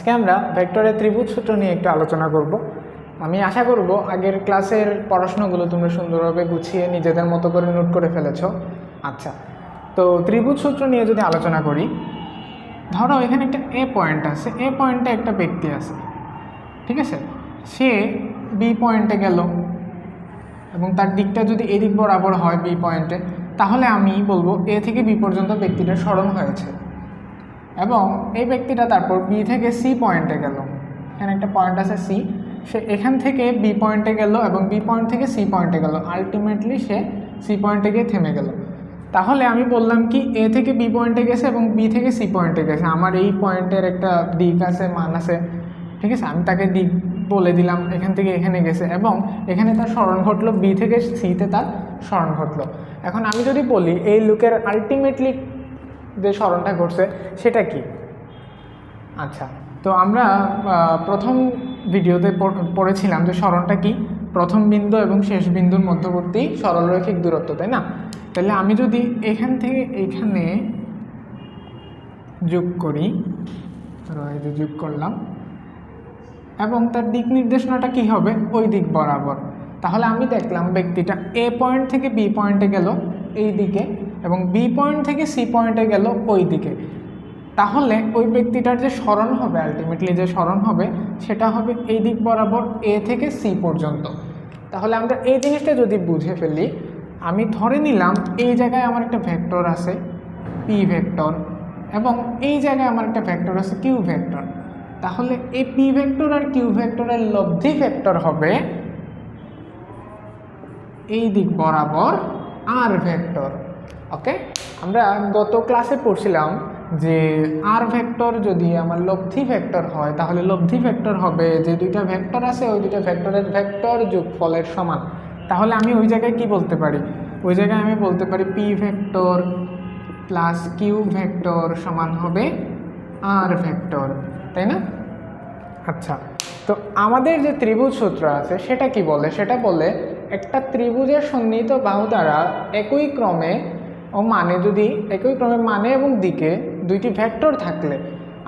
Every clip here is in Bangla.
আজকে আমরা ভেক্টরের ত্রিভুজ সূত্র নিয়ে একটু আলোচনা করব। আমি আশা করব আগের ক্লাসের পড়াশোনাগুলো তোমরা সুন্দরভাবে গুছিয়ে নিজেদের মতো করে নোট করে ফেলেছো। আচ্ছা, তো ত্রিভুজ সূত্র নিয়ে যদি আলোচনা করি, ধরো এখানে একটা এ পয়েন্ট আছে, এ পয়েন্টে একটা ব্যক্তি আছে, ঠিক আছে? সে বি পয়েন্টে গেল এবং তার দিকটা যদি এদিক বরাবর হয় বি পয়েন্টে, তাহলে আমি বলবো এ থেকে বি পর্যন্ত ব্যক্তিটার সরণ হয়েছে। এবং এই ব্যক্তিটা তারপর বি থেকে সি পয়েন্টে গেল, এখানে একটা পয়েন্ট আছে সি, সে এখান থেকে বি পয়েন্টে গেল এবং বি পয়েন্ট থেকে সি পয়েন্টে গেল, আলটিমেটলি সে সি পয়েন্টে গিয়ে থেমে গেল। তাহলে আমি বললাম কি এ থেকে বি পয়েন্টে গেছে এবং বি থেকে সি পয়েন্টে গেছে, আমার এই পয়েন্টের একটা দিক আছে, মান আছে, ঠিক আছে? আমি তাকে দিক বলে দিলাম, এখান থেকে এখানে গেছে এবং এখানে তার সরণ ঘটলো, বি থেকে সিতে তার সরণ ঘটলো। এখন আমি যদি বলি এই লোকের আলটিমেটলি যে সরণটা ঘটছে সেটা কি? আচ্ছা, তো আমরা প্রথম ভিডিওতে পড়েছিলাম যে সরণটা কি, প্রথম বিন্দু এবং শেষ বিন্দুর মধ্যবর্তী সরলরৈখিক দূরত্ব, তাই না? তাহলে আমি যদি এখান থেকে এখানে যোগ করি, যোগ করলাম, এবং তার দিক নির্দেশনাটা কি হবে? ওই দিক বরাবর। তাহলে আমি দেখলাম ব্যক্তিটা এ পয়েন্ট থেকে বি পয়েন্টে গেল এই দিকে এবং বি পয়েন্ট থেকে সি পয়েন্টে গেল ওই দিকে। তাহলে ওই ব্যক্তিটার যে সরণ হবে, আলটিমেটলি যে সরণ হবে সেটা হবে এই দিক বরাবর এ থেকে সি পর্যন্ত। তাহলে আমরা এই জিনিসটা যদি বুঝে ফেলি, আমি ধরে নিলাম এই জায়গায় আমার একটা ভেক্টর আছে পি ভেক্টর এবং এই জায়গায় আমার একটা ভেক্টর আছে কিউ ভেক্টর। তাহলে এই পি ভেক্টর আর কিউ ভেক্টরের লব্ধি ভেক্টর হবে এই দিক বরাবর আর ভেক্টর। ওকে, আমরা গত ক্লাসে পড়ছিলাম যে আর ভেক্টর যদি আমার লব্ধি ভেক্টর হয়, তাহলে লব্ধি ভেক্টর হবে যে দুইটা ভেক্টর আছে ওই দুইটা ভেক্টরের ভেক্টর যোগফলের সমান। তাহলে আমি ওই জায়গায় কি বলতে পারি? ওই জায়গায় আমি বলতে পারি P vector plus Q vector সমান হবে আর ভেক্টর, তাই না? আচ্ছা, তো আমাদের যে ত্রিভুজ সূত্র আছে সেটা কি বলে? সেটা বলে একটা ত্রিভুজের সন্নিহিত বাহু দ্বারা একই ক্রমে ও মানে, যদি একই ক্রমে মানে এবং দিকে দুইটি ভেক্টর থাকলে,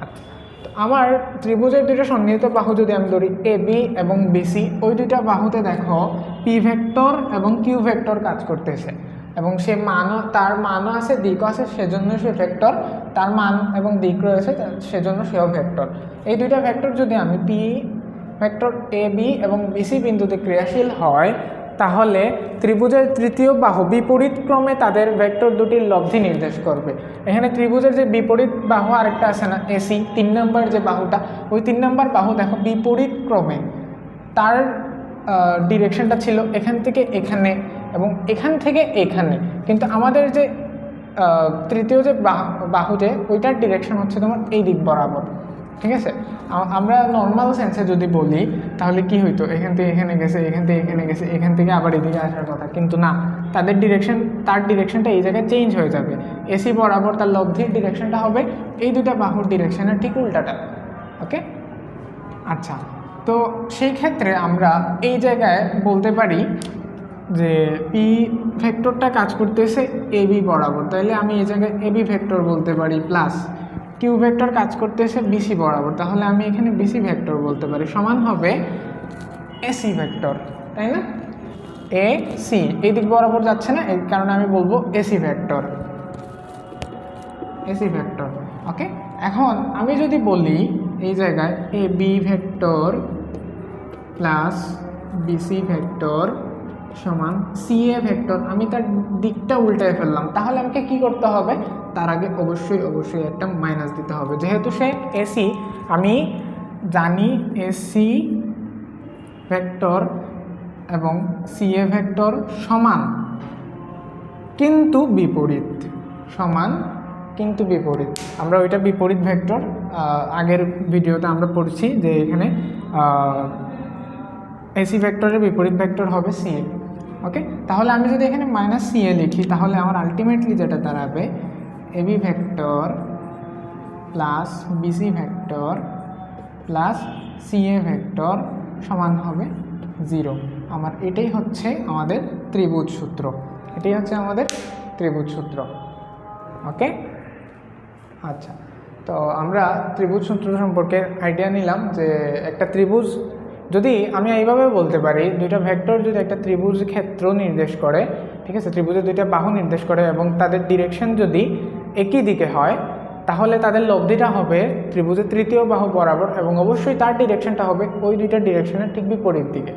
আচ্ছা, তো আমার ত্রিভুজের দুইটা সন্নিহিত বাহু যদি আমি ধরি এ বি এবং বিসি, ওই দুইটা বাহুতে দেখো পি ভেক্টর এবং কিউ ভেক্টর কাজ করতেছে এবং সে মানও, তার মানও আছে দিকও আছে, সেজন্য সে ভেক্টর, তার মান এবং দিক রয়েছে সেজন্য সেও ভেক্টর। এই দুইটা ভেক্টর যদি আমি পি ভেক্টর এ বি এবং বিসি বিন্দুতে ক্রিয়াশীল হয়, তাহলে ত্রিভুজের তৃতীয় বাহু বিপরীত ক্রমে তাদের ভেক্টর দুটির লব্ধি নির্দেশ করবে। এখানে ত্রিভুজের যে বিপরীত বাহু আরেকটা আছে না, এসি, 3 নম্বর যে বাহুটা, ওই 3 নম্বর বাহু দেখো বিপরীত ক্রমে তার ডিরেকশনটা ছিল এখান থেকে এখানে এবং এখান থেকে এখানে, কিন্তু আমাদের যে তৃতীয় যে বাহু যে ওইটার ডিরেকশন হচ্ছে তোমার এই দিক বরাবর, ঠিক আছে? আমরা নর্মাল সেন্সে যদি বলি তাহলে কি হইতো? এখান থেকে এখানে গেছে, এখান থেকে এখানে গেছে, এখান থেকে আবার এদিকে আসার কথা, কিন্তু না, তাদের ডিরেকশন, তার ডিরেকশনটা এই জায়গায় চেঞ্জ হয়ে যাবে। এসি বরাবর তার লব্ধির ডিরেকশনটা হবে এই দুটা বাহুর ডিরেকশনের ঠিক উল্টাটা। ওকে, আচ্ছা, তো সেই ক্ষেত্রে আমরা এই জায়গায় বলতে পারি যে পি ভেক্টরটা কাজ করতেছে এ বি বরাবর, তাহলে আমি এই জায়গায় এ বি ভেক্টর বলতে পারি, প্লাস কিউ ভেক্টর কাজ করতেছে বিসি বরাবর, তাহলে আমি এখানে বিসি ভেক্টর বলতে পারি, সমান হবে এসি ভেক্টর, তাই না? এ সি এই দিক বরাবর যাচ্ছে না, এই কারণে আমি বলবো AC vector, AC vector. Okay, এখন আমি যদি বলি এই জায়গায় A B vector plus BC vector সমান সি এ ভেক্টর, আমি তার দিকটা উল্টায় ফেললাম, তাহলে আমাকে কি করতে হবে? তার আগে অবশ্যই একটা মাইনাস দিতে হবে, যেহেতু সে এসি, আমি জানি এসি ভেক্টর এবং সি এ ভেক্টর সমান কিন্তু বিপরীত, সমান কিন্তু বিপরীত। আমরা ওইটা বিপরীত ভেক্টর আগের ভিডিওতে আমরা পড়ছি যে এখানে এসি ভেক্টরের বিপরীত ভেক্টর হবে সি এ। ওকে, তাহলে আমি যদি এখানে মাইনাস সি এ লিখি, তাহলে আমার আলটিমেটলি যেটা দাঁড়াবে A B vector plus BC vector plus C A vector সমান হবে 0। আমার এটাই হচ্ছে আমাদের ত্রিভুজ সূত্র, এটাই হচ্ছে আমাদের ত্রিভুজ সূত্র। ওকে, আচ্ছা, তো আমরা ত্রিভুজ সূত্র সম্পর্কে আইডিয়া নিলাম যে একটা ত্রিভুজ যদি আমি এইভাবে বলতে পারি, দুইটা ভেক্টর যদি একটা ত্রিভুজ ক্ষেত্র নির্দেশ করে, ঠিক আছে, ত্রিভুজের দুইটা বাহু নির্দেশ করে এবং তাদের ডিরেকশন যদি একই দিকে হয়, তাহলে তাদের লব্ধিটা হবে ত্রিভুজের তৃতীয় বাহু বরাবর এবং অবশ্যই তার ডিরেকশনটা হবে ওই দুইটা ডিরেকশনের ঠিক বিপরীত দিকে।